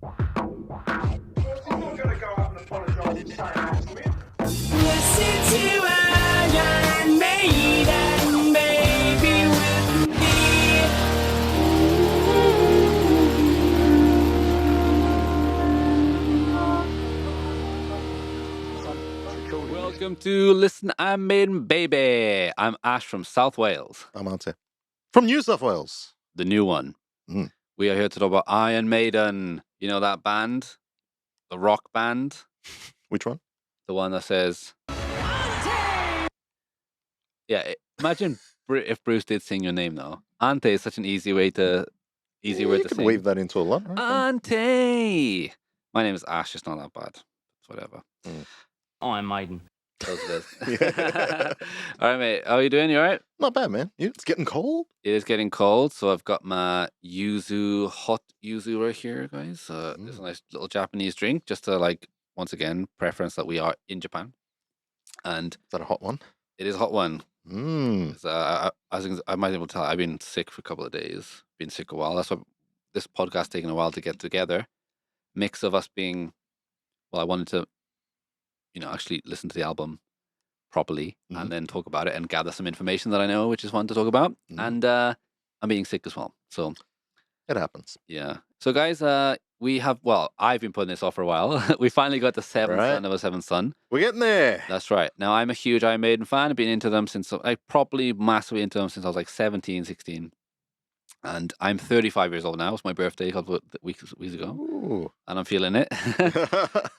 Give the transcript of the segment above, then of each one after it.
I'm gonna go out and apologise for saying that to him. Listen to Iron Maiden, baby, with me. Welcome to Listen I'm Maiden Baby. I'm Ash from South Wales, I'm Ante. From New South Wales. the new one. Mhm. We are here to talk about Iron Maiden. You know that band? The rock band? Which one? The one that says... Yeah, imagine if Bruce did sing your name though. Ante is such an easy word to You could sing. weave that into a lot. Right? Ante! My name is Ash, it's not that bad. It's whatever. Iron Maiden. Close this. Yeah. All right, mate. How are you doing? You all right? Not bad, man. It's getting cold. It is getting cold, so I've got my hot yuzu right here, guys. It's a nice little Japanese drink, just to once again, preference that we are in Japan. And Is that a hot one? it is a hot one. Mm. 'Cause, I might be able to tell, I've been sick for a couple of days, been sick a while. That's why this podcast taking a while to get together. Mix of us being, well, I wanted to, actually listen to the album properly and then talk about it and gather some information that I know, which is fun to talk about. And I'm being sick as well. So It happens. yeah. So guys, I've been putting this off for a while. We finally got the seventh Right. son of a seventh son. We're getting there. That's right. Now I'm a huge Iron Maiden fan. I've been into them since probably massively into them since I was like 17, 16. And I'm 35 years old now. It's my birthday a couple of weeks ago. Ooh. And I'm feeling it.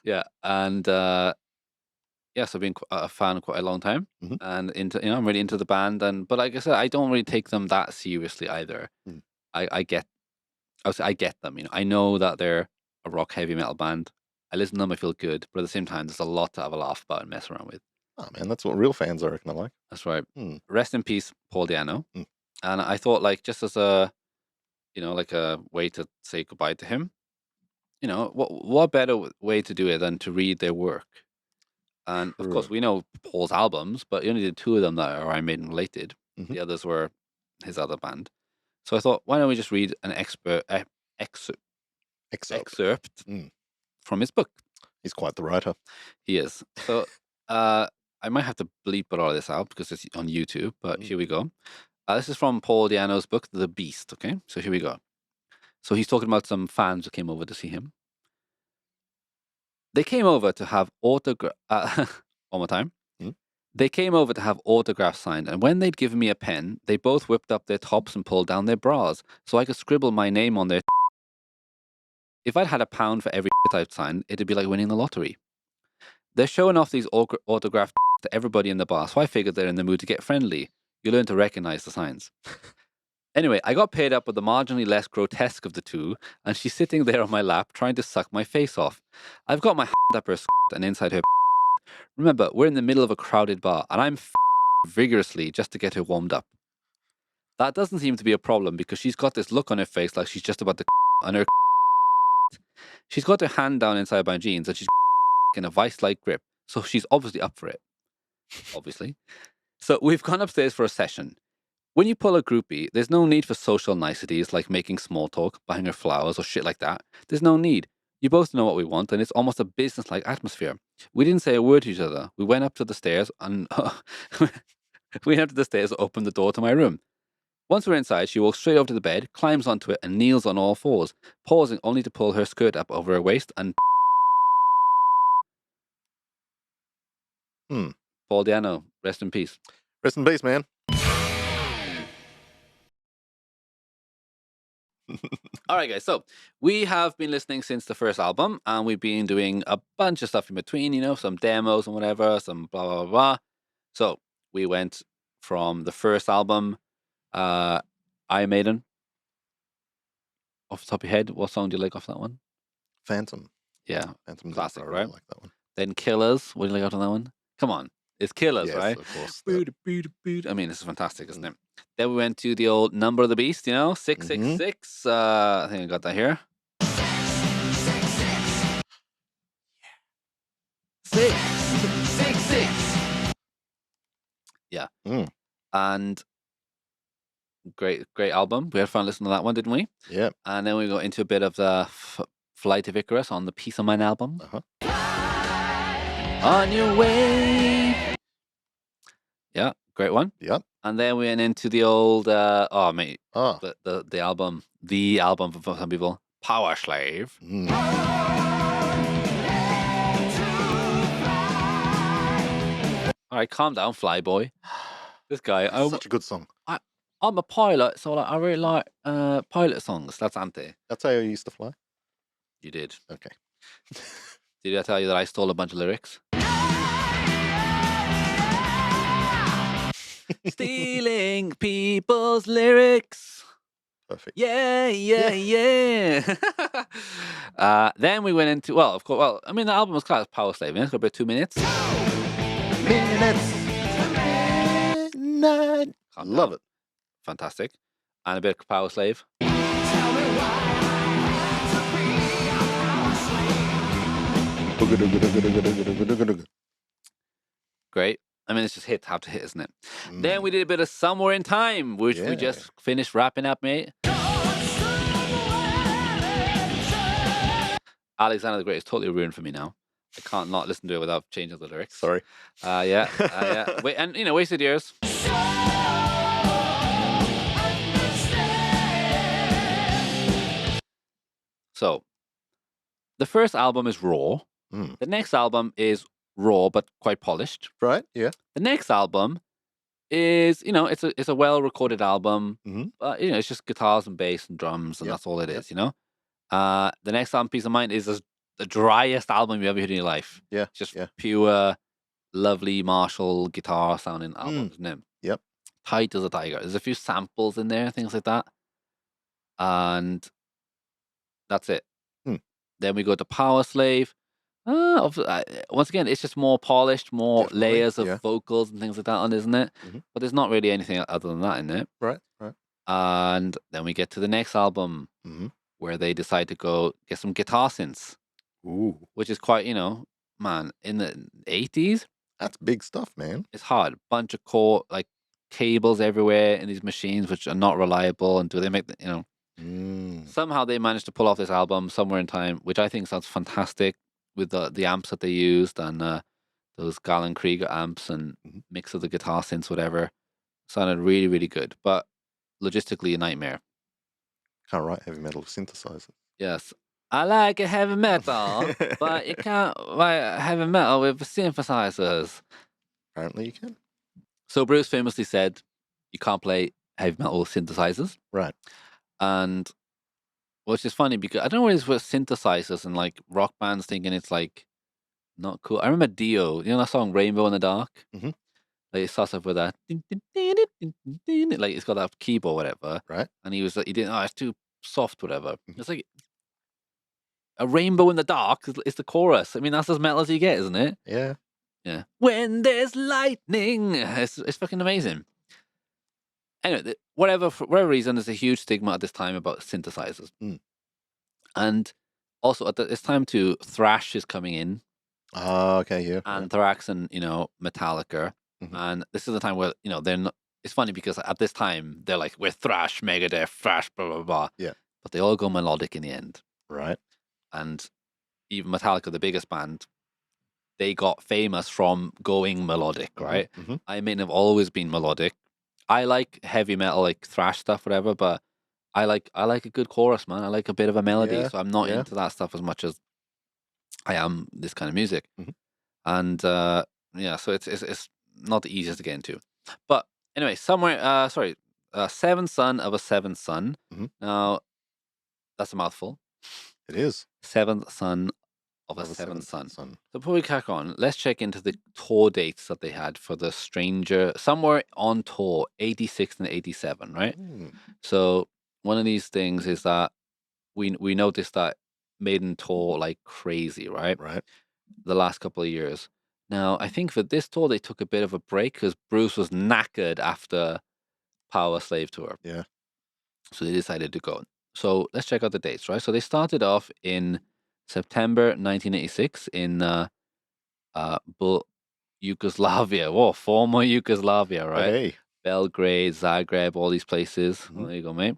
Yeah. And yes, I've been a fan quite a long time, and I'm really into the band. But like I said, I don't really take them that seriously either. I get them. I know that they're a rock heavy metal band. I listen to them, I feel good, but at the same time, there's a lot to have a laugh about and mess around with. Oh, man, that's what real fans I reckon are like. That's right. Hmm. Rest in peace, Paul Di'Anno. And I thought, just as a, like a way to say goodbye to him. What better way to do it than to read their work? And of course, we know Paul's albums, but he only did 2 of them that are Iron Maiden related. The others were his other band. So I thought, why don't we just read an excerpt from his book? He's quite the writer. He is. So I might have to bleep a lot of this out because it's on YouTube, but here we go. This is from Paul Di'Anno's book, The Beast. Okay, so here we go. So he's talking about some fans who came over to see him. They came over to have one more time. They came over to have autographs signed, and when they'd given me a pen, they both whipped up their tops and pulled down their bras so I could scribble my name on their. If I'd had £1 for every I'd signed, it'd be like winning the lottery. They're showing off these autographed to everybody in the bar, so I figured they're in the mood to get friendly. You learn to recognize the signs. Anyway, I got paired up with the marginally less grotesque of the two, and she's sitting there on my lap trying to suck my face off. I've got my hand up her and inside her. Remember, we're in the middle of a crowded bar, and I'm vigorously just to get her warmed up. That doesn't seem to be a problem because she's got this look on her face like she's just about to on her. She's got her hand down inside my jeans and she's in a vice-like grip, so she's obviously up for it. Obviously. So we've gone upstairs for a session. When you pull a groupie, there's no need for social niceties like making small talk, buying her flowers or shit like that. There's no need. You both know what we want, and it's almost a business-like atmosphere. We didn't say a word to each other. We went up to the stairs and opened the door to my room. Once we're inside, she walks straight over to the bed, climbs onto it, and kneels on all fours, pausing only to pull her skirt up over her waist and. Paul Di'Anno, rest in peace. Rest in peace, man. All right, guys. So we have been listening since the first album, and we've been doing a bunch of stuff in between, some demos and whatever, some blah, blah, blah, blah. So we went from the first album, Iron Maiden. Off the top of your head, what song do you like off that one? Phantom. Yeah. Phantom. Classic, I right? like that one. Then Killers. What do you like out of that one? Come on. It's Killers, Yes, right? of course. I mean, this is fantastic, isn't it? Then we went to the old Number of the Beast, 666. I think I got that here. 666. Yeah. And great album. We had fun listening to that one, didn't we? Yeah. And then we got into a bit of the Flight of Icarus on the Peace of Mind album. Uh-huh. On Your Way. Yeah, great one. Yep. And then we went into the old, oh, mate, Oh. the album for some people, Power Slave. Mm. All right, calm down, Flyboy. This guy, Such a good song. I'm a pilot, so like, I really like pilot songs. That's Ante. That's how you used to fly? You did. Okay. Did I tell you that I stole a bunch of lyrics? Stealing people's lyrics. Perfect. Yeah. Then we went into, well, of course, I mean, the album was called Power Slave. It's got about 2 minutes. Midnight. Calm Love down. it. Fantastic. And a bit of Power Slave. Great. I mean, it's just hit after hit, isn't it? Then we did a bit of Somewhere in Time, which we just finished wrapping up, mate. Alexander the Great is totally ruined for me now. I can't not listen to it without changing the lyrics. Sorry. Yeah. Wait, and Wasted Years. So, the first album is raw. The next album is raw but quite polished. Right? Yeah. The next album is, it's a well-recorded album. Mhm. But, it's just guitars and bass and drums, and that's all it is, The next album, Peace of Mind, is the driest album you ever heard in your life. Yeah. Just yeah. pure, lovely Marshall guitar sounding album, isn't it? Yep. Tight as a tiger. There's a few samples in there, things like that. And that's it. Then we go to Power Slave. Once again, it's just more polished, more Definitely, layers of yeah. vocals and things like that on, isn't it? Mhm. But there's not really anything other than that in it. Right. And then we get to the next album, where they decide to go get some guitar synths, Ooh. which is quite, man, in the 80s, That's big stuff, man. it's hard. Bunch of cables everywhere in these machines, which are not reliable. And do they make somehow they managed to pull off this album Somewhere in Time, which I think sounds fantastic with the amps that they used and those Galen Krieger amps and mix of the guitar synths, whatever. Sounded really, really good, but logistically a nightmare. Can't write heavy metal with synthesizers. Yes. I like a heavy metal, but you can't write heavy metal with synthesizers. Apparently you can. So Bruce famously said, you can't play heavy metal with synthesizers. Right. And which is funny because I don't know what it is with synthesizers and like rock bands thinking it's like not cool. I remember Dio, that song Rainbow in the Dark? Mhm. Like it starts off with that like it's got that keyboard, whatever. Right. And he was like, he didn't, it's too soft, whatever. It's like a rainbow in the dark is the chorus. I mean, that's as metal as you get, isn't it? Yeah. Yeah. When there's lightning, it's fucking amazing. Anyway, for whatever reason, there's a huge stigma at this time about synthesizers, and also at this time too, thrash is coming in. Okay. Yeah. Anthrax and Metallica, and this is the time where they're not. It's funny because at this time they're like, we're thrash, Megadeth, thrash, blah blah blah. Yeah. But they all go melodic in the end. Right. And even Metallica, the biggest band, they got famous from going melodic, right? I mean, have always been melodic. I like heavy metal, like thrash stuff, whatever, but I like a good chorus, man. I like a bit of a melody, Yeah, so I'm not yeah. into that stuff as much as I am this kind of music. And so it's not the easiest to get into. But anyway, seventh son of a seventh son. Now, that's a mouthful. It is. Seventh son of a seventh son. So before we crack on, let's check into the tour dates that they had for the Stranger, somewhere on tour, 86 and 87, right? So one of these things is that we noticed that Maiden tour like crazy, right? Right. The last couple of years. Now, I think for this tour, they took a bit of a break because Bruce was knackered after Power Slave tour. Yeah. So they decided to go. So let's check out the dates, right? So they started off in September 1986 in Yugoslavia. Whoa, former Yugoslavia, right? Hey. Belgrade, Zagreb, all these places. Well, there you go, mate.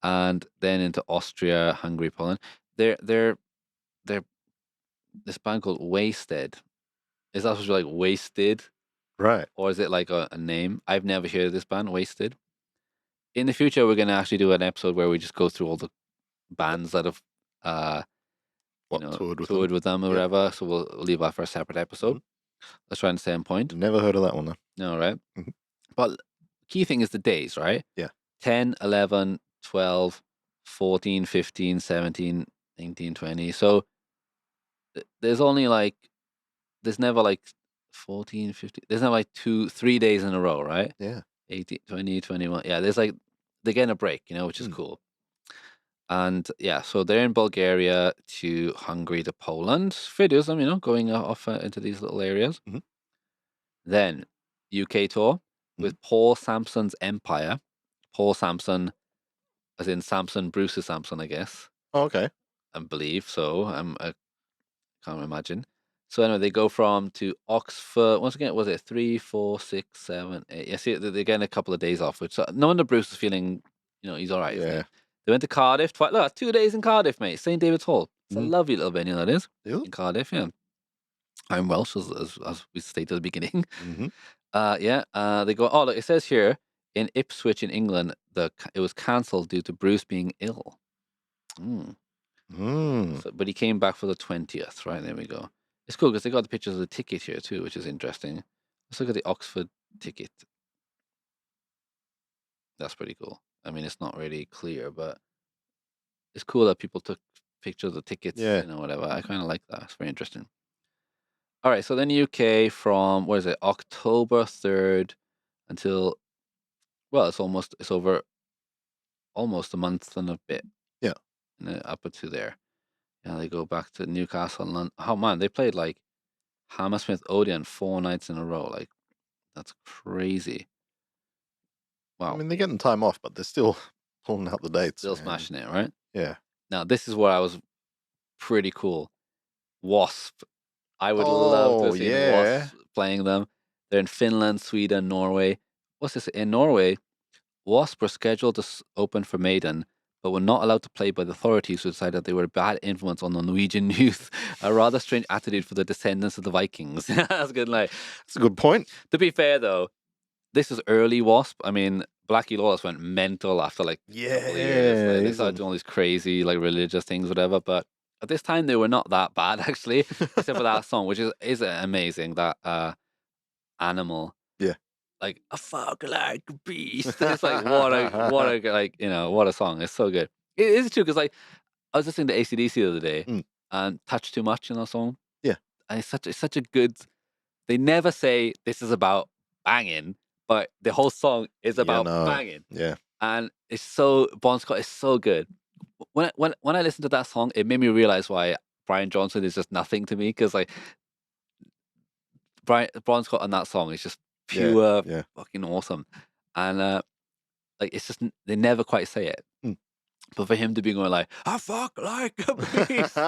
And then into Austria, Hungary, Poland. they're this band called Wasted. Is that supposed to be like Wasted, Right. or is it like a name? I've never heard of this band, Wasted. In the future, we're gonna actually do an episode where we just go through all the bands that have toured with them or Yep. whatever. So we'll leave that for a separate episode. Let's try and stay on point. Never heard of that one though. No, right? Mhm. But key thing is the days, right? Yeah. 10, 11, 12, 14, 15, 17, 19, 20. So there's only like, there's never like 14, 15, there's never like 3 days in a row, right? Yeah. 18, 20, 21. Yeah, there's like, they're getting a break, which is cool. And yeah, so they're in Bulgaria to Hungary to Poland. Videos them, going off into these little areas. Mhm. Then UK tour with Paul Sampson's Empire. Paul Sampson, as in Samson, Bruce's Samson, I guess. Oh, okay. I believe so. I can't imagine. So anyway, they go to Oxford. Once again, was it 3, 4, 6, 7, 8? Yeah, see, they're getting a couple of days off, which no wonder Bruce is feeling, he's all right. Isn't he? Yeah. They went to Cardiff. Look, 2 days in Cardiff, mate. St. David's Hall. It's a lovely little venue, that is. Yeah. In Cardiff, yeah. I'm Welsh, as we stated at the beginning. Mm-hmm. They go, look, it says here, in Ipswich in England, it was cancelled due to Bruce being ill. So, but he came back for the 20th, right? There we go. It's cool because they got the pictures of the ticket here too, which is interesting. Let's look at the Oxford ticket. That's pretty cool. I mean, it's not really clear, but it's cool that people took pictures of the tickets, Yeah. whatever. I kind of like that. It's very interesting. All right, so then UK from, what is it, October 3rd until, well, it's over almost a month and a bit. Yeah. Up to there. Yeah, they go back to Newcastle and London. Oh man, they played like Hammersmith Odeon 4 nights in a row. Like, that's crazy. Wow. I mean, they're getting time off, but they're still pulling out the dates. Still man. smashing it, right? Yeah. Now, this is where I was pretty cool. Wasp. I would love to have seen Wasp playing them. They're in Finland, Sweden, Norway. What's this? In Norway, Wasp were scheduled to open for Maiden, but were not allowed to play by the authorities who decided they were a bad influence on the Norwegian youth. A rather strange attitude for the descendants of the Vikings. That's good. Like, That's a good point. to be fair, though, this is early Wasp. I mean, Blackie Lawless went mental after like a couple of years. Like, they started doing all these crazy like religious things, whatever. But at this time, they were not that bad actually, except for that song, which is amazing. That Animal. Yeah. Like a fuck like a beast. It's like what a song. It's so good. It is true because like I was listening to AC/DC the other day and Touch Too Much in that song. Yeah. And it's such a good. They never say this is about banging, but the whole song is about banging. Yeah. And it's Bon Scott is so good. When I listened to that song, it made me realize why Brian Johnson is just nothing to me because like Bon Scott on that song is just pure fucking awesome. And like it's just they never quite say it. But for him to be going like, I fuck like a beast.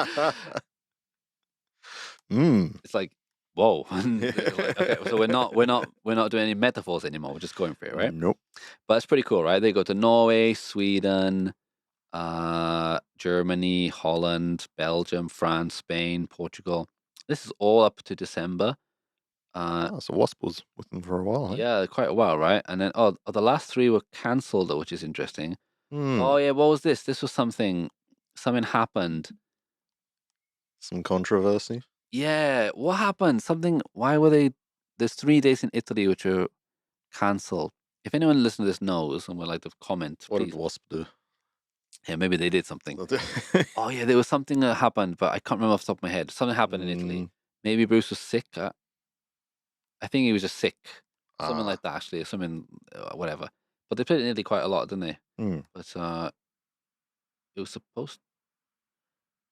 It's like, whoa. Okay, so we're not doing any metaphors anymore. We're just going for it, right? Nope. But it's pretty cool, right? They go to Norway, Sweden, Germany, Holland, Belgium, France, Spain, Portugal. This is all up to December. So Wasp was with them for a while, huh? Yeah, quite a while, right? And then the last 3 were cancelled, though, which is interesting. Hmm. Oh yeah, what was this? This was something happened. Some controversy. Yeah, what happened? Why were they? There's 3 days in Italy which were cancelled. If anyone listening to this knows and would like to comment, What please. did Wasp do? Yeah, maybe they did something. Oh yeah, there was something that happened, but I can't remember off the top of my head. Something happened in Italy. Maybe Bruce was sick. I think he was just sick. Something like that, actually. Something, whatever. But they played in Italy quite a lot, didn't they? But it was supposed.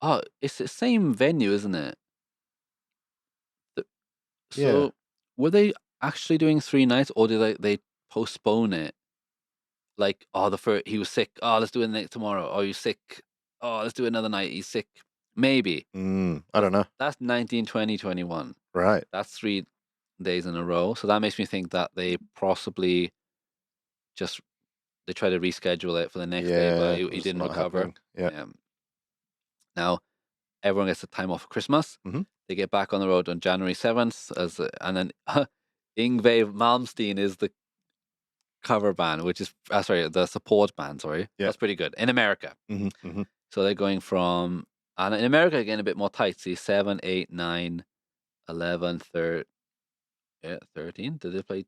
Oh, it's the same venue, isn't it? So, were they actually doing 3 nights, or did they postpone it? Like, he was sick. Oh, let's do it next tomorrow. Oh, you're sick. Oh, let's do another night. He's sick. Maybe. I don't know. That's 19, 20, 21. Right. That's 3 days in a row. So that makes me think that they possibly they tried to reschedule it for the next day, but he didn't recover. Yeah. Now, everyone gets the time off for Christmas. Mhm. They get back on the road on January 7th, and then Yngwie Malmsteen is the cover band, which is the support band. Sorry, Yeah. that's pretty good in America. Mm-hmm. So they're going from, and in America again a bit more tight. See, 7, 8, 9, 11, 13. Did they play?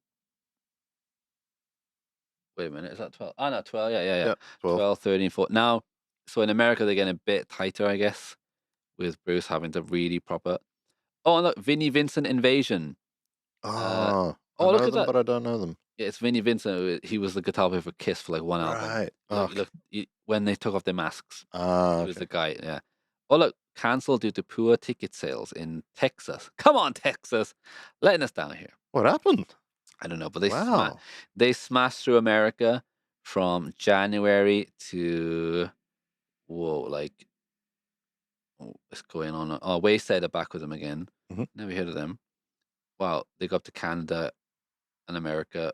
Wait a minute, is that 12? Oh no, 12. Yeah. Yeah. 12. 12, 13, 14. Now, so in America they're getting a bit tighter, I guess, with Bruce having to really proper. Oh, and look, Vinnie Vincent Invasion. I look know at them, that. but I don't know them. Yeah, it's Vinnie Vincent. He was the guitar player for Kiss for like one album. Right. Look, when they took off their masks, he Okay. was the guy. Yeah. Oh look, cancelled due to poor ticket sales in Texas. Come on, Texas, letting us down here. What happened? I don't know, but they Wow. they smashed through America from January to what's going on? Oh, Wayside are back with them again. Mhm. Never heard of them. Wow, they go up to Canada and America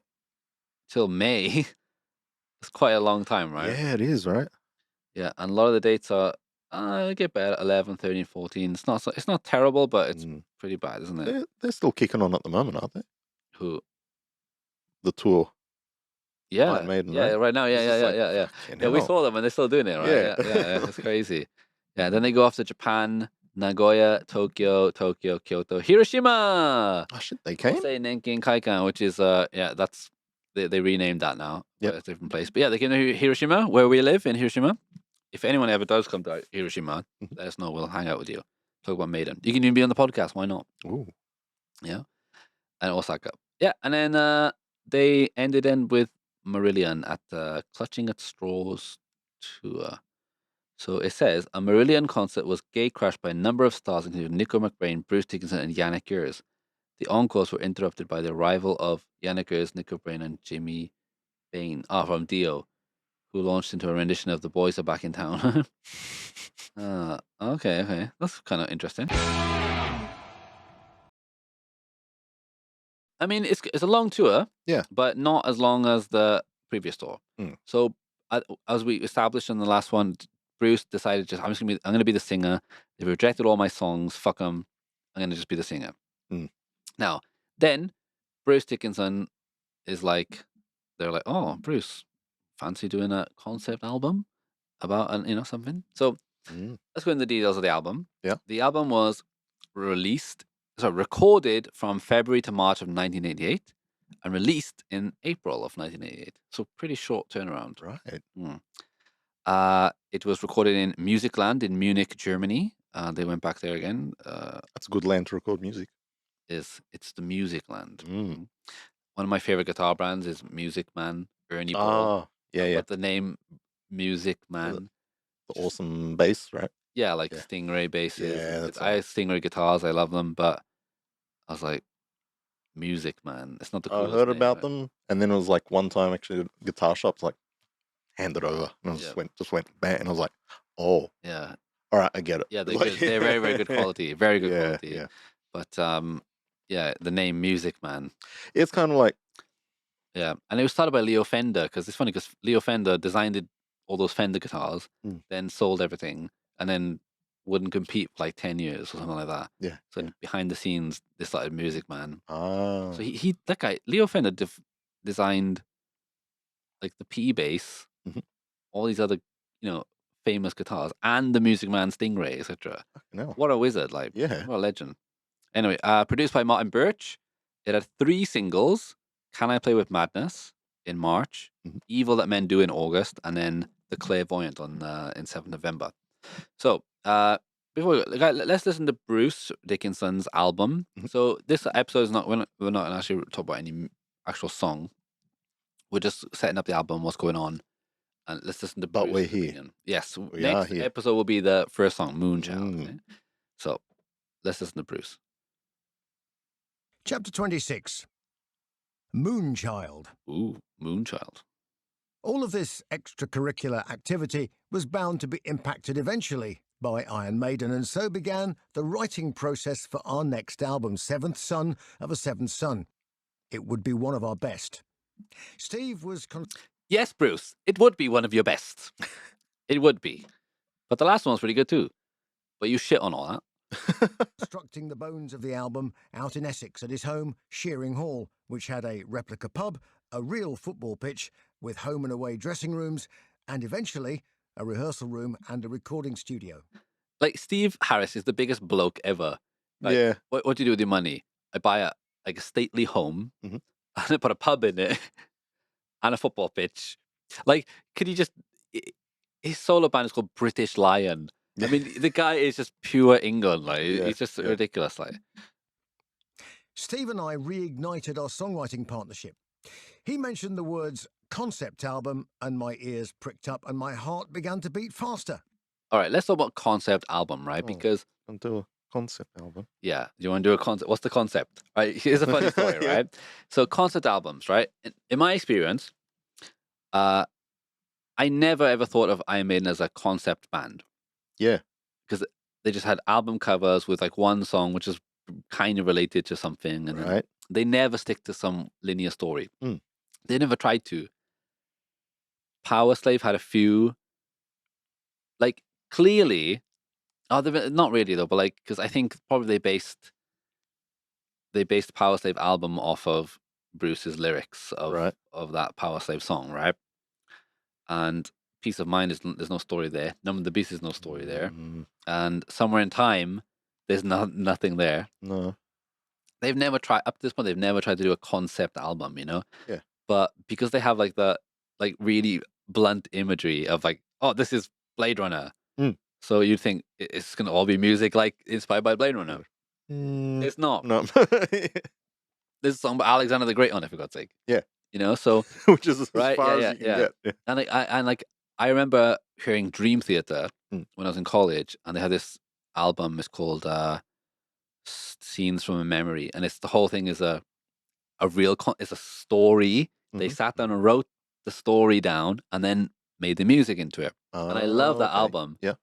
till May. It's quite a long time, right? Yeah, it is, right? Yeah, and a lot of the dates are get better. 11, 13, 14. It's not terrible, but it's pretty bad, isn't it? They're still kicking on at the moment, aren't they? Who? The tour. Yeah, Iron Maiden, yeah, right? right now, It's just like, yeah. fucking Yeah, we hell. saw them and they're still doing it, right? Yeah. Yeah, it's crazy. Yeah, then they go off to Japan, Nagoya, Tokyo, Kyoto, Hiroshima. Oh shit, they came? Say Nenkin Kaikan, which is that's they renamed that now. Yep. It's a different place. But yeah, they came to Hiroshima, where we live in Hiroshima. If anyone ever does come to Hiroshima, let us know. We'll hang out with you. Talk about Maiden. You can even be on the podcast. Why not? Ooh. Yeah. And Osaka. Yeah. And then they ended in with Marillion at the Clutching at Straws tour. So it says a Marillion concert was gate-crashed by a number of stars, including Nico McBrain, Bruce Dickinson, and Yannick Gers. The encores were interrupted by the arrival of Yannick Gers, Nico McBrain, and Jimmy Bain from Dio, who launched into a rendition of "The Boys Are Back in Town." Okay, that's kind of interesting. I mean, it's a long tour, Yeah. but not as long as the previous tour. So, as we established in the last one, Bruce decided I'm gonna be the singer. They rejected all my songs. Fuck them. I'm gonna just be the singer. Now, then Bruce Dickinson is like, they're like, oh, Bruce, fancy doing a concept album about something? So let's go into the details of the album. Yeah. The album was recorded from February to March of 1988 and released in April of 1988. So pretty short turnaround. Right. It was recorded in Musicland in Munich, Germany. They went back there again. That's a good land to record music. It's the Musicland. One of my favorite guitar brands is Music Man, Ernie Ball. Yeah. But the name Music Man. The awesome bass, right? Yeah, like Stingray basses. Yeah, that's I have Stingray guitars. I love them, but I was like, Music Man. It's not the I coolest heard name, about right? them, and then it was like one time actually, guitar shops like hand it over, and I just went bang, and I was like, oh, yeah, all right, I get it. yeah. They're Like, good. They're very, very good quality. Very good quality. Yeah. But yeah, the name Music Man. It's kind of like, yeah, and it was started by Leo Fender because it's funny because Leo Fender designed all those Fender guitars, then sold everything, and then wouldn't compete for like 10 years or something like that. Yeah. So behind the scenes, they started Music Man. ah, So he that guy Leo Fender designed like the P bass, all these other famous guitars, and the Music Man Stingray, etc. no. What a wizard! Like, Yeah. what a legend. Anyway, produced by Martin Birch. It had 3 singles: "Can I Play with Madness" in March, "Evil That Men Do" in August, and then "The Clairvoyant" in 7th November. So let's listen to Bruce Dickinson's album. So this episode is we're not actually talking about any actual song. We're just setting up the album, what's going on, and let's listen to Bruce. But we're here. opinion. Yes, We are next here. episode will be the first song, Moonchild. Okay? So let's listen to Bruce. Chapter 26. Moonchild. Ooh, Moonchild. All of this extracurricular activity was bound to be impacted eventually by Iron Maiden, and so began the writing process for our next album, Seventh Son of a Seventh Son. It would be one of our best. Steve was... Yes, Bruce, it would be one of your best. It would be. But the last one was pretty good too. But you shit on all that. constructing the bones of the album out in Essex at his home, Shearing Hall, which had a replica pub, a real football pitch with home and away dressing rooms, and eventually a rehearsal room and a recording studio. Like Steve Harris is the biggest bloke ever. Like, Yeah. What do you do with your money? I buy a stately home Mhm. and I put a pub in it and a football pitch. Like, could you just? His solo band is called British Lion. I mean, the guy is just pure England. Like, Yeah, he's just yeah. ridiculous. Like, Steve and I reignited our songwriting partnership. He mentioned the words concept album, and my ears pricked up and my heart began to beat faster. all right, let's talk about concept album, right? Oh. Because I'll do a concept album. yeah, you want to do a concept? What's the concept? Right, here's a funny story, Yeah. right? So concept albums, right? In my experience, I never ever thought of Iron Maiden as a concept band. Yeah. Because they just had album covers with like one song which is kind of related to something, and then Right. they never stick to some linear story. Mm. They never tried to. Power Slave had a few, like clearly, not really though, but like because I think probably they based Power Slave album off of Bruce's lyrics of Right. of that Power Slave song, right? And Peace of Mind there's no story there. Number of the Beast is no story there, Mm, and Somewhere in Time there's nothing there. no. They've never tried up to this point. They've never tried to do a concept album, you know. Yeah. But because they have like the really blunt imagery of like, oh, this is Blade Runner, Mm. so you'd think it's gonna all be music like inspired by Blade Runner. Mm, It's not. no. There's a song by Alexander the Great on it, for God's sake. Yeah. You know, so Which is as Right, far yeah, as you yeah, can get. Yeah. and I remember hearing Dream Theater Mm. when I was in college, and they had this album. It's called Scenes from a Memory, and it's the whole thing is a real it's a story. They Mhm. sat down and wrote the story down, and then made the music into it. And I love that okay. album. Yeah.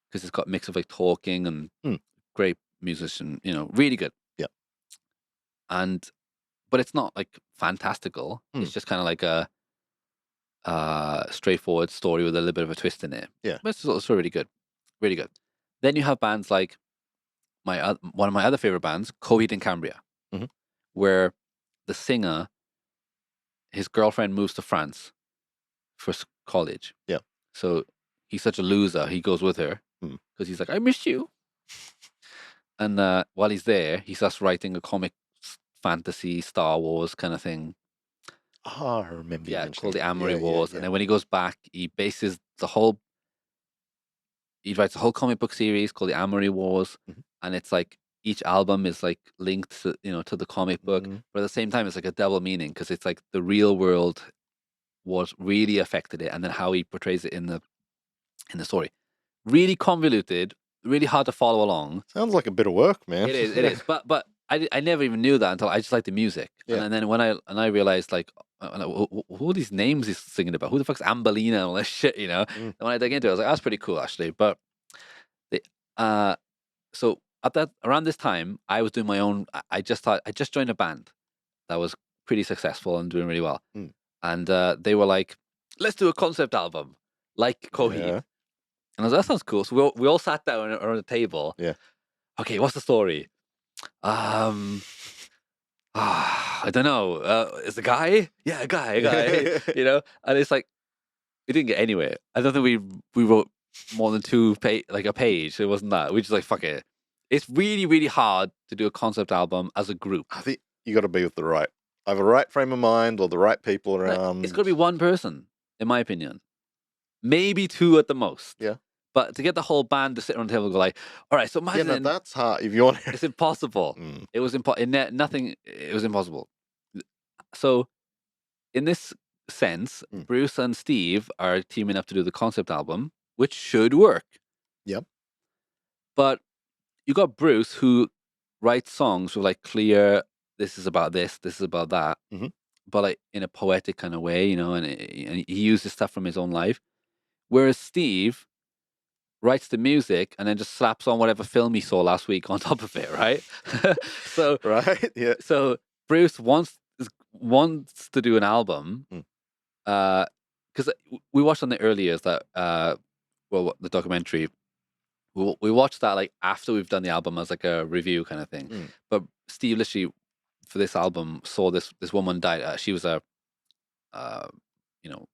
because it's got a mix of like talking and Mm. great musician. You know, really good. Yeah. And but it's not like fantastical. It's just kind of like a straightforward story with a little bit of a twist in it. Yeah. But it's also really good, really good. Then you have bands like one of my other favorite bands, Coheed and Cambria, Mhm. where the singer, his girlfriend moves to France for college. Yeah. So he's such a loser. He goes with her Mm. because he's like, I miss you. And while he's there, he starts writing a comic fantasy Star Wars kind of thing. Oh, I remember. you Yeah, mentioning called the that. Amory Yeah, Wars. yeah, And then when he goes back, he bases he writes a whole comic book series called the Amory Wars. Mhm. And it's like each album is like linked to, to the comic book. Mhm. But at the same time, it's like a double meaning because it's like the real world what really affected it and then how he portrays it in the story. Really convoluted, really hard to follow along. Sounds like a bit of work, man. It is, it is. But I never even knew that until I just liked the music. Yeah. And then when I realized like who are these names he's singing about? Who the fuck's Amberlina and all that shit, you know? Mm. And when I dug into it, I was like, that's pretty cool actually. But so around this time, I was doing my own. I just joined a band that was pretty successful and doing really well. Mm. And they were like, let's do a concept album like Coheed. Yeah. And I was like, that sounds cool. So we all sat down around the table. Yeah. Okay, what's the story? I don't know. Is a guy? Yeah, a guy. You know, and it's like we didn't get anywhere. I don't think we wrote more than a page. It wasn't that. We just like fuck it. It's really really hard to do a concept album as a group. I think you got to be with the either right frame of mind or the right people Like, around. it's got to be one person, in my opinion. Maybe two at the most. Yeah. But to get the whole band to sit around the table and go like, all right, so Yeah, imagine no, that's hard. If you want, it's impossible. Mm. It was nothing. It was impossible. So, in this sense, Mm. Bruce and Steve are teaming up to do the concept album, which should work. Yep. But you got Bruce who writes songs with like clear. This is about this. This is about that. Mhm. But like in a poetic kind of way, you know, and he uses stuff from his own life. Whereas Steve writes the music and then just slaps on whatever film he saw last week on top of it, right? So right? Yeah. so Bruce wants to do an album, Mm. because we watched on the early years that the documentary we watched that like after we've done the album as like a review kind of thing. Mm. But Steve literally for this album saw this woman died. She was a, you know,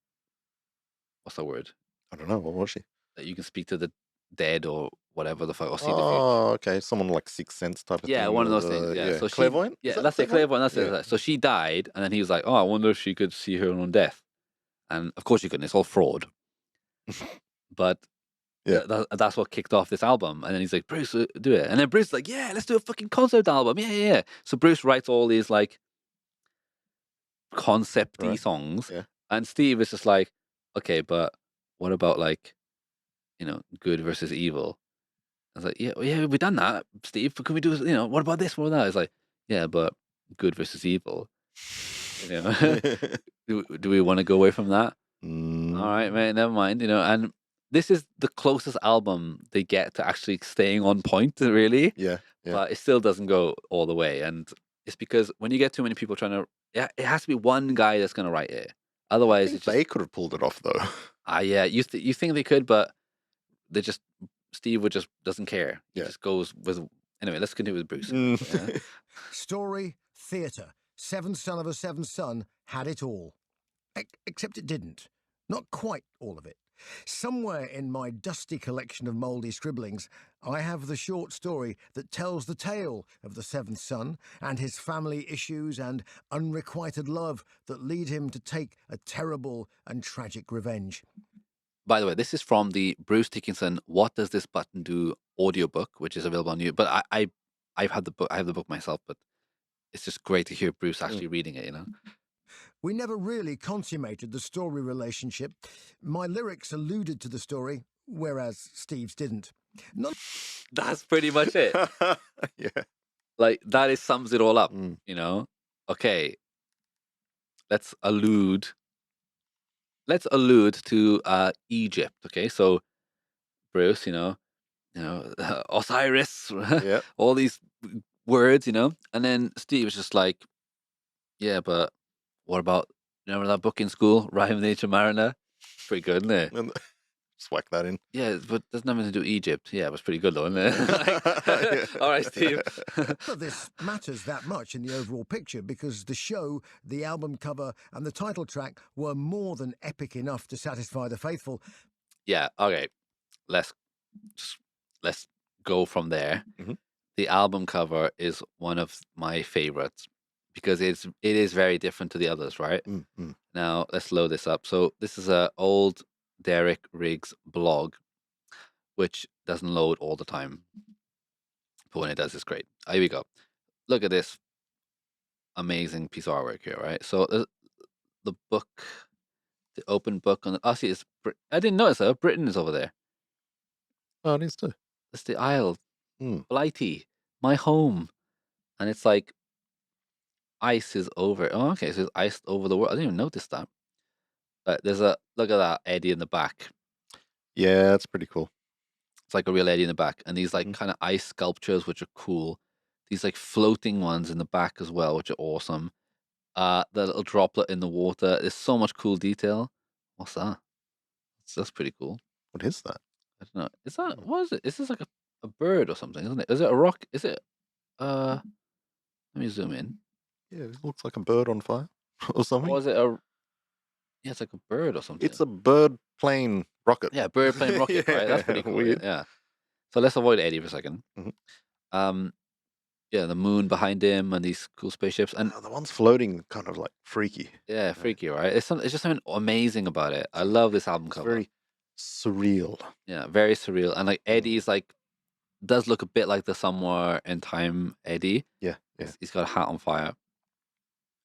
what's the word? I don't know. What was she? That you can speak to the dead or whatever the fuck, or see the future. Oh, okay. Someone like Sixth Sense type of thing. Yeah, one of those things. Yeah. So clairvoyant. She, Is yeah, that that's it. Clairvoyant. That's Yeah. it. So she died, and then he was like, "Oh, I wonder if she could see her own death." And of course she couldn't. It's all fraud. But Yeah. that's what kicked off this album. And then he's like, "Bruce, do it." And then Bruce is like, "Yeah, let's do a fucking concept album." Yeah. So Bruce writes all these like concept-y Right. songs, Yeah. and Steve is just like, "Okay, but what about like, good versus evil?" I was like, yeah, we've done that, Steve. But can we do, what about this? What about that? It's like, yeah, but good versus evil. Do we want to go away from that? All right, mate, never mind. And this is the closest album they get to actually staying on point, really. Yeah. But it still doesn't go all the way. And it's because when you get too many people trying to, it has to be one guy that's going to write it. Otherwise, it's just, they could have pulled it off though. yeah, you think they could, but they just, Steve just doesn't care. He just goes with. Anyway, let's continue with Bruce. Yeah. Story, theatre, seventh son of a seventh son had it all. Except it didn't. Not quite all of it. Somewhere in my dusty collection of mouldy scribblings, I have the short story that tells the tale of the seventh son and his family issues and unrequited love that lead him to take a terrible and tragic revenge. By the way, this is from the Bruce Dickinson "What Does This Button Do" audiobook, which is available on YouTube. But I've had the book. I have the book myself, but it's just great to hear Bruce actually reading it. We never really consummated the story relationship. My lyrics alluded to the story, whereas Steve's didn't. That's pretty much it. Yeah. Like that sums it all up. Okay, let's allude to Egypt. Okay, so Bruce, Osiris, Yeah. all these words, and then Steve was just like, yeah, but what about, remember that book in school, Rhyme of Nature Mariner? Pretty good, isn't it? Just whack that in. Yeah, but there's nothing to do with Egypt. Yeah, it was pretty good though, isn't it? All right, Steve. None of this matters that much in the overall picture because the show, the album cover, and the title track were more than epic enough to satisfy the faithful. Yeah, okay. Let's go from there. Mhm. The album cover is one of my favorites because it is very different to the others, right? Mm-hmm. Now let's load this up. So this is a old Derek Riggs blog, which doesn't load all the time, but when it does, it's great. Here we go. Look at this amazing piece of artwork here, right? So the book, the open book on the. Oh, see, I didn't notice that Britain is over there. Oh, it is too. It's the Isle, Mm. Blighty, my home, and it's like ice is over. Oh, okay, so it's iced over the world. I didn't even notice that. But there's look at that Eddie in the back. Yeah, that's pretty cool. It's like a real Eddie in the back, and these like kind of ice sculptures, which are cool. These like floating ones in the back as well, which are awesome. The little droplet in the water. There's so much cool detail. What's that? That's pretty cool. What is that? I don't know. Is that what is it? Is this like a bird or something? Isn't it? Is it a rock? Is it? Let me zoom in. Yeah, it looks like a bird on fire or something. Or is it a? Yeah, it's like a bird or something. It's a bird plane rocket. Yeah, bird plane rocket. Right, that's pretty cool. Weird. Yeah. So let's avoid Eddie for a second. Mhm. Yeah, the moon behind him and these cool spaceships, and the one's floating, kind of like freaky. yeah, freaky, right? It's just something amazing about it. I love this album It's cover. very surreal. Yeah, very surreal, and like Eddie's like does look a bit like the Somewhere in Time Eddie. Yeah. He's got a hat on fire,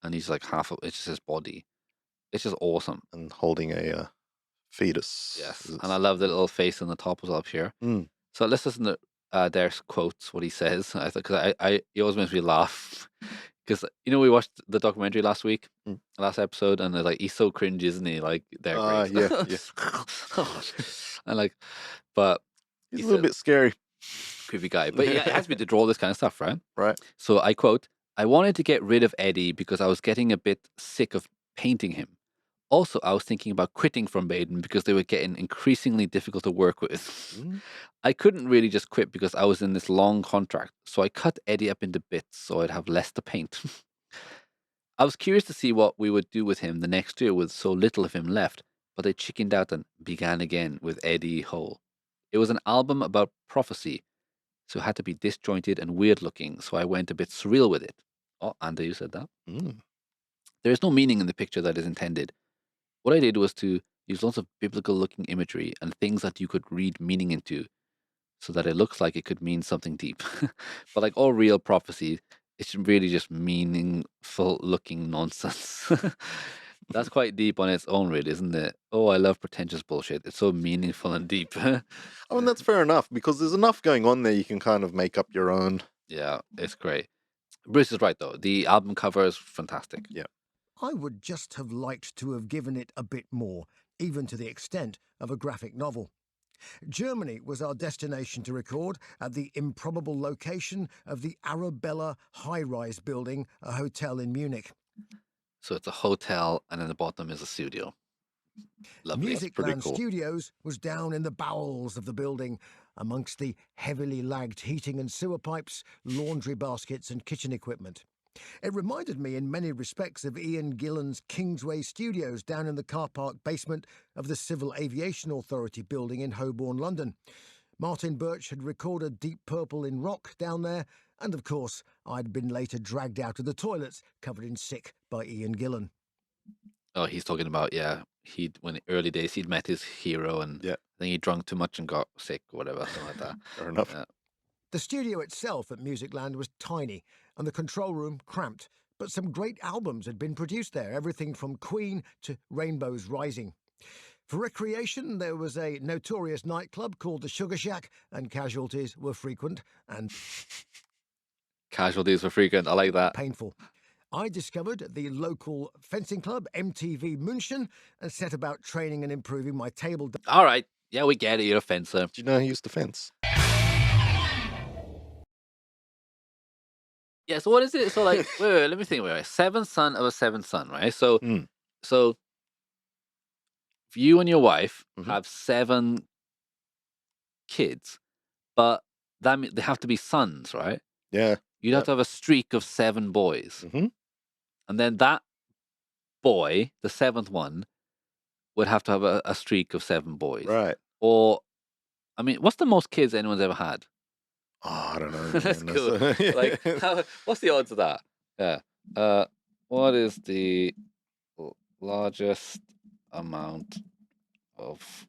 and he's like half of it's just his body. It's just awesome. And holding a fetus. Yes, and I love the little face on the top as well up here. Mm. So let's listen to Derek's quotes, what he says. I thought because he always makes me laugh because we watched the documentary last week, last episode, and like he's so cringy, isn't he? Like Derek. Riggs. Yeah. And like, but He's a little bit scary. creepy guy. But yeah, it has me to draw this kind of stuff, right? Right. So I quote, "I wanted to get rid of Eddie because I was getting a bit sick of painting him. Also, I was thinking about quitting from Maiden because they were getting increasingly difficult to work with. Mm. I couldn't really just quit because I was in this long contract, so I cut Eddie up into bits so I'd have less to paint. I was curious to see what we would do with him the next year with so little of him left, but I chickened out and began again with Eddie Hole. It was an album about prophecy, so it had to be disjointed and weird looking, so I went a bit surreal with it. Oh, Andy, you said that? Mm. There is no meaning in the picture that is intended. What I did was to use lots of biblical looking imagery and things that you could read meaning into so that it looks like it could mean something deep. But like all real prophecy, it's really just meaningful looking nonsense. That's quite deep on its own, really, isn't it? Oh, I love pretentious bullshit. It's so meaningful and deep. I mean, that's fair enough because there's enough going on there. You can kind of make up your own. Yeah, it's great. Bruce is right, though. The album cover is fantastic. Yeah. I would just have liked to have given it a bit more, even to the extent of a graphic novel. Germany was our destination to record at the improbable location of the Arabella high-rise building, a hotel in Munich. So it's a hotel, and in the bottom is a studio. Lovely. Musicland cool. Studios was down in the bowels of the building, amongst the heavily lagged heating and sewer pipes, laundry baskets and kitchen equipment. It reminded me in many respects of Ian Gillan's Kingsway Studios down in the car park basement of the Civil Aviation Authority building in Holborn, London. Martin Birch had recorded Deep Purple in rock down there, and of course I'd been later dragged out of the toilets covered in sick by Ian Gillan. Oh, he's talking about, when in the early days he'd met his hero and Yeah. then he drunk too much and got sick or whatever, something like that. Fair enough. Yeah. The studio itself at Musicland was tiny and the control room cramped, but some great albums had been produced there, everything from Queen to Rainbows Rising. For recreation, there was a notorious nightclub called the Sugar Shack, and casualties were frequent and Casualties were frequent. I like that. painful. I discovered the local fencing club, MTV München, and set about training and improving my table. All right. Yeah, we get it. You're a fencer. Do you know who used to fence? Yeah, so what is it? So like, wait, let me think. Wait, seventh son of a seventh son, right? So, Mm. so if you and your wife Mhm. have 7 kids, but that means they have to be sons, right? Yeah. You'd have to have a streak of 7 boys, Mhm. and then that boy, the 7th one, would have to have a streak of 7 boys. Right. Or, I mean, what's the most kids anyone's ever had? Oh, I don't know. That's man. cool. Like, what's the odds of that? Yeah. What is the largest amount of?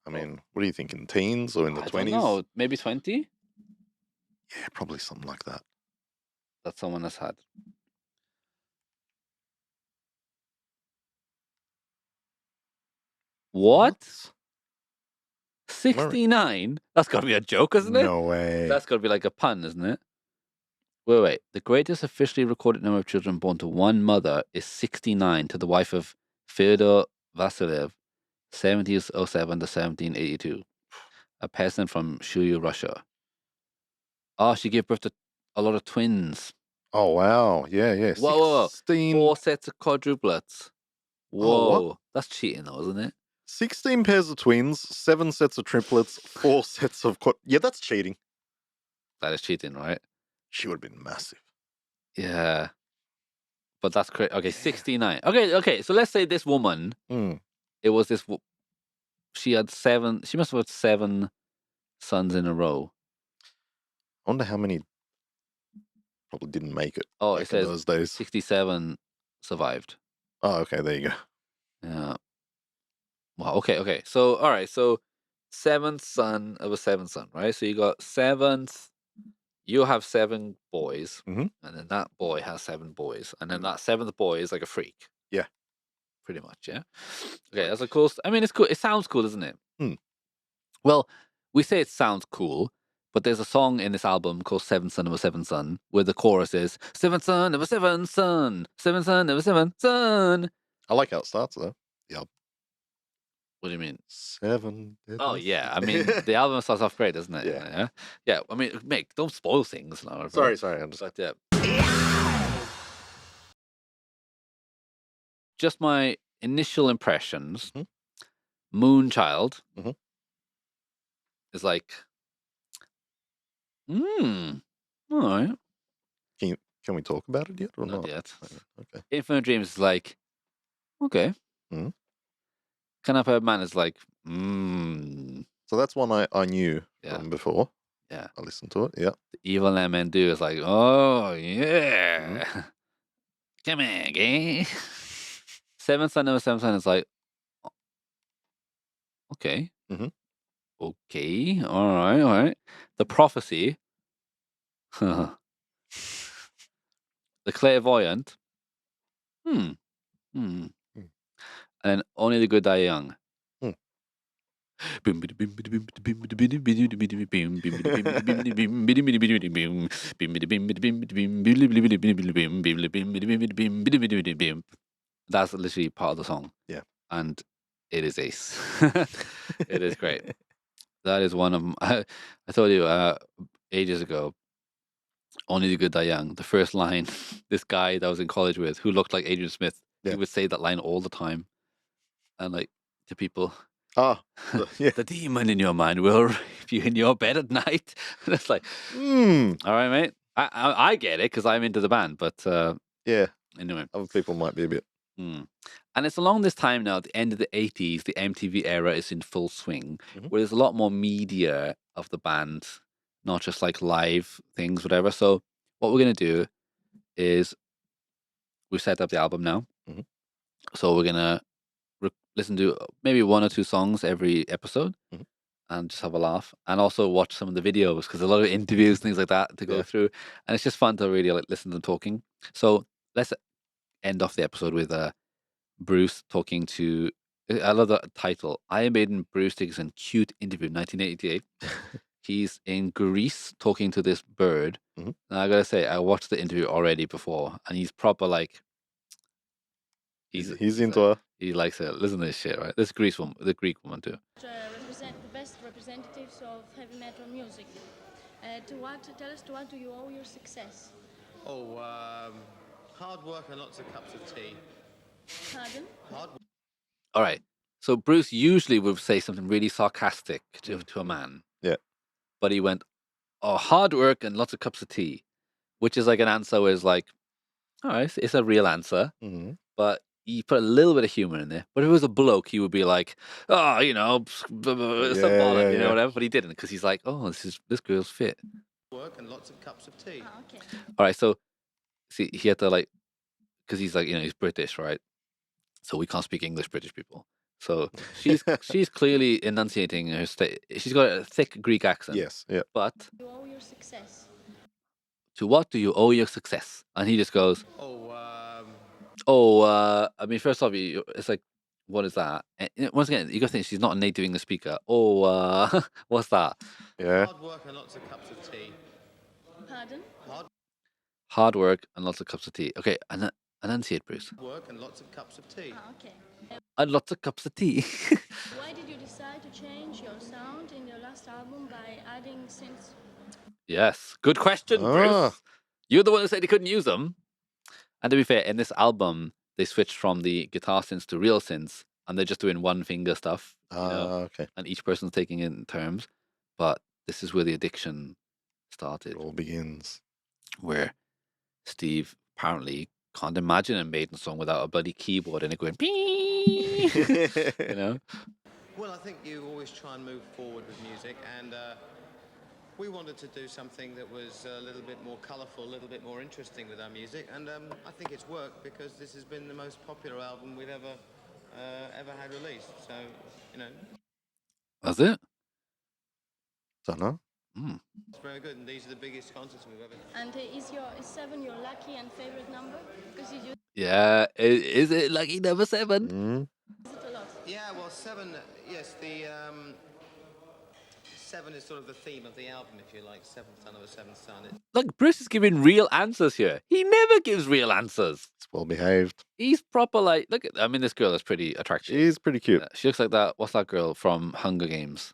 I mean, what are you thinking? Teens or in the I don't 20s? know. Maybe 20 Yeah, probably something like that. that someone has had. What? 69? That's got to be a joke, isn't it? No way. That's got to be like a pun, isn't it? Wait. The greatest officially recorded number of children born to one mother is 69 to the wife of Fyodor Vasilev, 1707 to 1782, a peasant from Shuyu, Russia. Oh, she gave birth to a lot of twins. Oh, wow. Yeah. Whoa. 16, 4 sets of quadruplets. Whoa. Oh, what? That's cheating, though, isn't it? 16 pairs of twins, 7 sets of triplets, 4 sets of Yeah, that's cheating. That is cheating, right? She would have been massive. Yeah. But that's crazy. Okay, 69. Okay. So let's say this woman, Mm. it was this. She had 7. She must have had 7 sons in a row. I wonder how many probably didn't make it. Oh, back it says in those days. 67 survived. Oh, okay. There you go. Yeah. Wow. Okay. So, all right. So, 7th son of a 7th son, right? So you got 7th. You have 7 boys, Mhm. and then that boy has 7 boys, and then that 7th boy is like a freak. Yeah. Pretty much. Yeah. Okay. That's a cool. I mean, it's cool. It sounds cool, doesn't it? Hmm. Well, we say it sounds cool, but there's a song in this album called Seventh Son of a Seventh Son, where the chorus is 7th son of a 7th son, 7th son of a 7th son. I like how it starts, though. Yeah. What do you mean? 7. Oh, yeah. I mean, the album starts off great, doesn't it? Yeah. Yeah. I mean, Mick, don't spoil things. Now, Sorry. I'm just... But, yeah. just my initial impressions, Mhm. Moonchild Mhm. is like, all right, Can we talk about it yet or not not? yet. Okay. Infinite Dreams is like, okay. Mhm. Canapa Man is like, So that's one I knew Yeah. from before. Yeah. I listened to it. Yeah. The Evil Man Do is like, oh yeah, come on, gang. Seventh Son of Seventh Son is like, okay, Mhm. okay, all right. The Prophecy, the Clairvoyant, hmm. And then Only the Good Die Young. Hmm. That's literally part of the song. Yeah. And it is ace. It is great. That is one of them. I told you ages ago, Only the Good Die Young, the first line, this guy that I was in college with who looked like Adrian Smith, Yeah. he would say that line all the time. And like to people, Ah, yeah. the demon in your mind will rape you in your bed at night. And it's like, Mm. all right, mate. I get it because I'm into the band, but Yeah. anyway. Other people might be a bit. And it's along this time now, at the end of the 80s, the MTV era is in full swing, Mhm. where there's a lot more media of the band, not just like live things, whatever. So what we're going to do is we set up the album now. Mhm. So we're going to listen to maybe one or two songs every episode Mhm. and just have a laugh. And also watch some of the videos because a lot of interviews, things like that to go Yeah. through. And it's just fun to really like listen to them talking. So let's end off the episode with Bruce talking to. I love the title. Iron Maiden Bruce Dickinson cute interview 1988. He's in Greece talking to this bird. Mhm. And I gotta say, I watched the interview already before, and he's proper like. He's into her. He likes it. Listen to this shit, right? This Greek woman, the Greek woman too. Represent the best representatives of heavy metal music. Tell us to what do you owe your success? Hard work and lots of cups of tea. Pardon? All right. So Bruce usually would say something really sarcastic to a man. Yeah. But he went, oh, hard work and lots of cups of tea, which is like an answer where it's like, all right, it's a real answer. Mm-hmm. But he put a little bit of humor in there. But if it was a bloke, he would be like, oh, you know, symbolic, you know, whatever. But he didn't because he's like, oh, this girl's fit. Work and lots of cups of tea. Ah, okay. All right, so see, he had to like, because he's like, you know, he's British, right? So we can't speak English, British people. So she's clearly enunciating her state. She's got a thick Greek accent. Yes. Yeah. But You owe your success. to what do you owe your success? And he just goes, I mean, first off, it's like, what is that? And once again, you got to think she's not a native English speaker. What's that? Yeah. Hard work and lots of cups of tea. Pardon? Hard work and lots of cups of tea. Okay, enunciate, Bruce. Work and lots of cups of tea. Ah, okay. And lots of cups of tea. Why did you decide to change your sound in your last album by adding synths? Yes, good question, Bruce. You're the one who said he couldn't use them. And to be fair, in this album, they switched from the guitar synths to real synths, and they're just doing one finger stuff. Okay. And each person's taking it in turns. But this is where the addiction started. It all begins. Where Steve apparently can't imagine a Maiden song without a bloody keyboard and it going, you know? Well, I think you always try and move forward with music, and we wanted to do something that was a little bit more colourful, a little bit more interesting with our music, and I think it's worked because this has been the most popular album we've ever had released. So, you know. That's it? Don't know. It's very good, and these are the biggest concerts we've ever done. And is 7 your lucky and favorite number? Because you use Yeah. Is it lucky number 7? it a lot. Yeah, well, 7, yes, the 7 is sort of the theme of the album, if you like, Seventh Son of a Seventh Son. Look, Bruce is giving real answers here. He never gives real answers. It's well behaved. He's proper like, look at, I mean, this girl is pretty attractive. She's pretty cute. She looks like that. What's that girl from Hunger Games?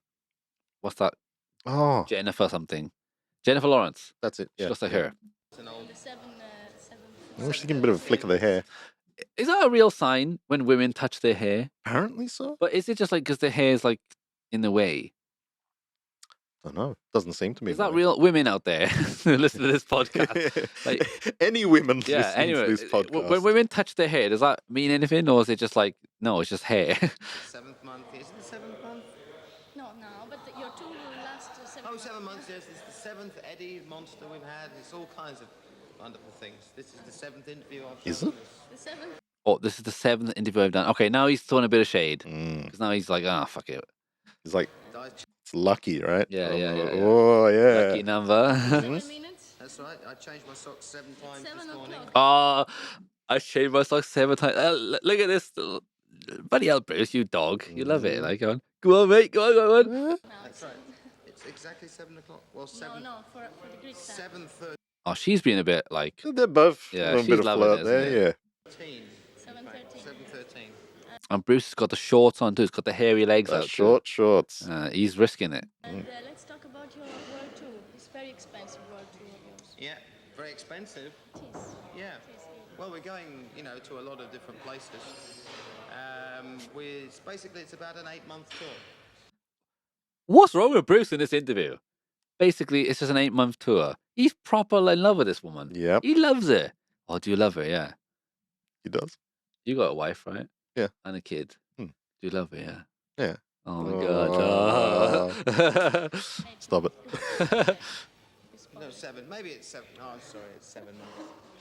What's that? Oh, Jennifer something. Jennifer Lawrence. that's it. She Yeah. looks like her. The 7. I wish she'd give a bit of a flick of the hair. Is that a real sign when women touch their hair? Apparently so. But is it just like because their hair is like in the way? I don't know. Doesn't seem to me. Is that real? Women out there who listen to this podcast, like any women yeah. listening Anyway, to this podcast. when women touch their hair, does that mean anything, or is it just like no? It's just hair. 7th month. Is it the 7th month? No, no, but your tour will last 7 Oh, months. 7 months, yes. This is the 7th Eddie monster we've had. It's all kinds of wonderful things. This is the 7th interview I've Is done. The 7th. Oh, this is the 7th interview I've done. Okay, now he's throwing a bit of shade Mm. because now he's like, ah, fuck it. He's like, I- it's lucky, right? Yeah, Oh, yeah, yeah, yeah. Oh, yeah. Lucky number. 7 minutes. That's right. I changed my socks 7 times 7 this morning. o'clock. Oh, I shaved my socks 7 times. Look at this. Bloody hell, Bruce, you dog. You love it. Like, go on, mate. Go on, go on. No, That's right. It's exactly 7 o'clock. Well, 7. no, for the Greek time. 7:13. Oh, she's being a bit like, They're both Yeah, a little she's bit of loving flirt it, there, isn't yeah. 7:13. 7:13. and Bruce has got the shorts on too. He's got the hairy legs out. too. Short shorts. He's risking it. And let's talk about your world tour. It's very expensive world tour of yours. Yeah, very expensive. It is. Yeah. It is. Well, we're going, to a lot of different places. It's about an 8-month tour. What's wrong with Bruce in this interview? Basically, it's just an 8-month tour. He's proper in love with this woman. Yep, He loves her. Oh, do you love her? Yeah. he does. You got a wife, right? Yeah. And a kid. Hmm. Do you love her? Yeah. Yeah. Oh my Oh. god. Stop it. No, 7. Maybe it's 7. Oh, I'm sorry, it's 7 months.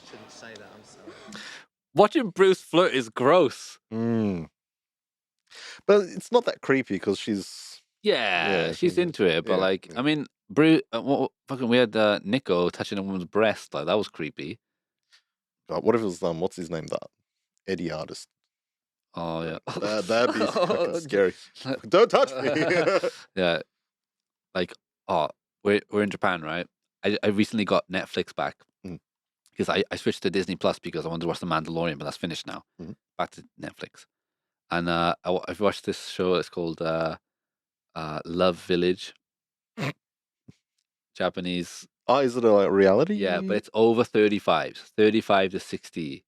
Shouldn't say that. I'm sorry. Watching Bruce flirt is gross. Mm. But it's not that creepy because she's. Yeah, Yeah, she's into it, but yeah, like, yeah. I mean, Bruce. Fucking, we had Nico touching a woman's breast. Like that was creepy. God, what if it was what's his name? That Eddie artist. Oh yeah. That'd be fucking scary. Don't touch me. Yeah, like we're in Japan, right? I recently got Netflix back Mm. because I switched to Disney Plus because I wanted to watch The Mandalorian, but that's finished now. Mhm. Back to Netflix, and I've watched this show. It's called Love Village. Japanese, Oh, is it a reality? yeah, but it's over 35, 35 to 60,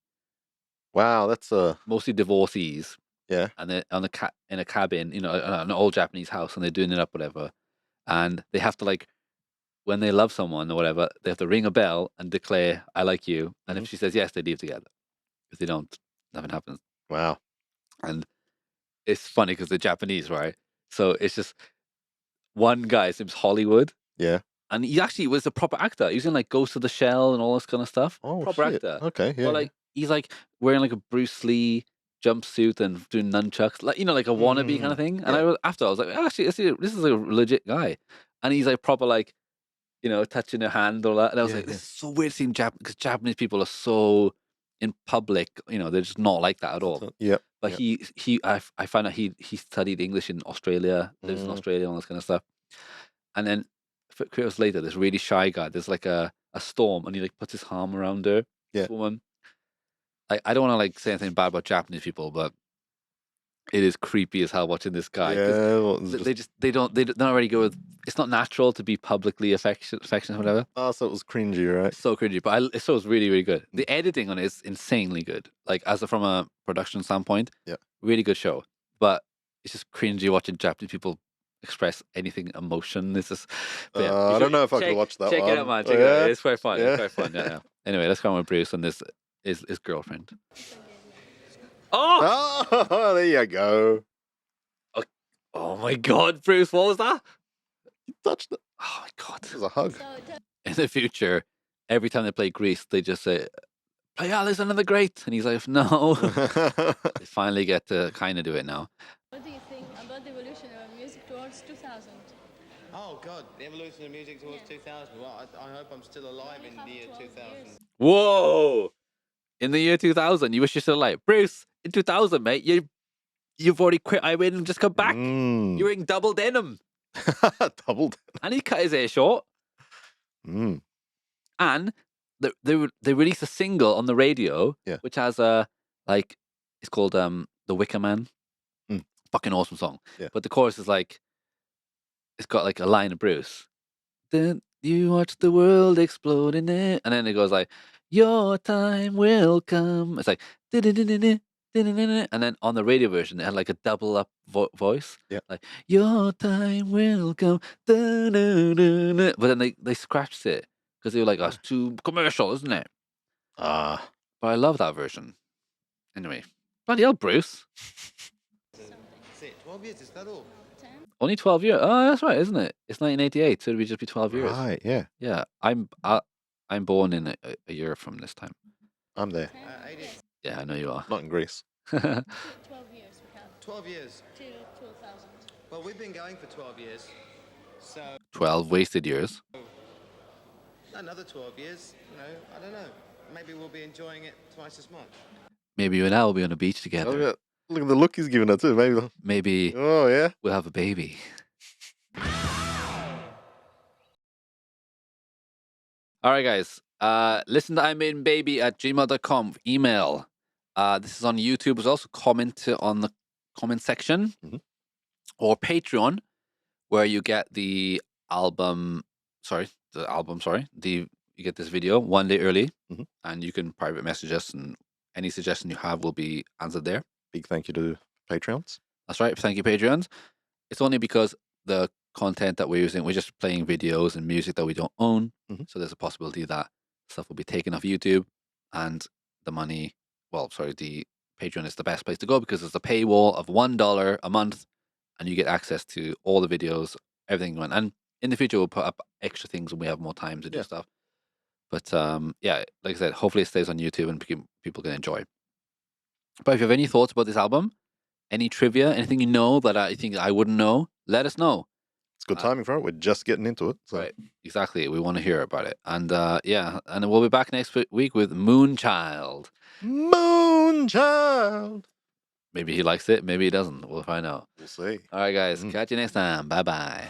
Wow, that's a mostly divorcees. Yeah. And they're on in a cabin, an old Japanese house, and they're doing it up, whatever. And they have to like, when they love someone or whatever, they have to ring a bell and declare, "I like you." And if she says yes, they leave together. If they don't, nothing happens. wow. And it's funny because they're Japanese, right? So it's just one guy, his name's Hollywood, Yeah. and he actually was a proper actor. He was in like Ghost of the Shell and all this kind of stuff. Oh, proper shit. actor. Okay, yeah. But like he's like wearing like a Bruce Lee jumpsuit and doing nunchucks, like like a wannabe kind of thing. And yeah. I was like, actually, this is a legit guy, and he's like proper like, touching her hand or that. And I was Yeah, like, this yeah. is so weird seeing because Japanese people are so in public, they're just not like that at all. Yep. But yep. I found out he studied English in Australia, lives in Australia, all this kind of stuff. And then a few years later, this really shy guy, there's like a storm, and he like puts his arm around her, Yeah. this woman. I don't want to like say anything bad about Japanese people, but it is creepy as hell watching this guy. 'cause Yeah. Well, they don't already go with. It's not natural to be publicly affectionate or whatever. oh, so it was cringy, right? It's so cringy, but it was really, really good. The editing on it is insanely good. Like from a production standpoint, Yeah. really good show. But it's just cringy watching Japanese people express anything emotion. It's just. But yeah, I don't know if I could watch that Check one. it out, man. Oh, Check it out. yeah? It's quite fun. Yeah. It's quite fun. Yeah, yeah. Anyway, let's go on with Bruce and this is his girlfriend. Oh! Oh, there you go. Oh my God, Bruce! What was that? You touched it. Oh my God! It was a hug. So In the future, every time they play Grease, they just say, "Play Alexander the Great," and he's like, "No." They finally get to kind of do it now. what do you think about the evolution of music towards 2000? Oh, God, the evolution of music towards 2000. Well, I hope I'm still alive We in have the year 12 2000. years. Whoa! In the year 2000, you wish you're still alive, Bruce. In 2000, mate, you've already quit ironmaiden and just come back. Mm. You're wearing double denim, Doubled. and he cut his hair short. Mm. And they released a single on the radio, Yeah. which has it's called "The Wicker Man." Mm. Fucking awesome song. Yeah. But the chorus is like, it's got like a line of Bruce. Then you watch the world explode in it, and then it goes like, "Your time will come." It's like, And then on the radio version, it had like a double up voice. Yeah. Like, your time will come. But then they scratched it because they were like, oh, it's too commercial, isn't it? But I love that version. Anyway, bloody hell, Bruce. That's it. 12 years, is that all? Only 12 years. Oh, that's right, isn't it? It's 1988, so it'd be just be 12 years. Right, yeah. Yeah, I'm born in a year from this time. I'm there. 80. Yeah, I know you are. Not in Greece. 12 years we have. 12 years. Till 2000. Well, we've been going for 12 years. So 12 wasted years. another 12 years, you know, I don't know. Maybe we'll be enjoying it twice as much. Maybe you and I will be on a beach together. Oh, yeah. Look at the look he's giving her too. Maybe. Maybe Oh, yeah. we'll have a baby. All right, guys. Listen to ironmaidenbaby@gmail.com. Email. This is on YouTube. There's also comment on the comment section or Patreon, where you get the album. You get this video one day early, and you can private message us, and any suggestion you have will be answered there. Big thank you to Patreons. That's right. Thank you, Patreons. It's only because the content that we're using, we're just playing videos and music that we don't own. So there's a possibility that stuff will be taken off YouTube, and the money, the Patreon is the best place to go because there's a paywall of $1 a month, and you get access to all the videos, everything. And in the future, we'll put up extra things when we have more time to do stuff. But yeah, like I said, hopefully it stays on YouTube and people can enjoy. But if you have any thoughts about this album, any trivia, anything you know that I think I wouldn't know, let us know. It's good timing for it. We're just getting into it. So. Right, exactly. We want to hear about it. And yeah, and we'll be back next week with Moonchild. Moonchild. Maybe he likes it, maybe he doesn't. We'll find out. We'll see. All right, guys. Catch you next time. Bye-bye.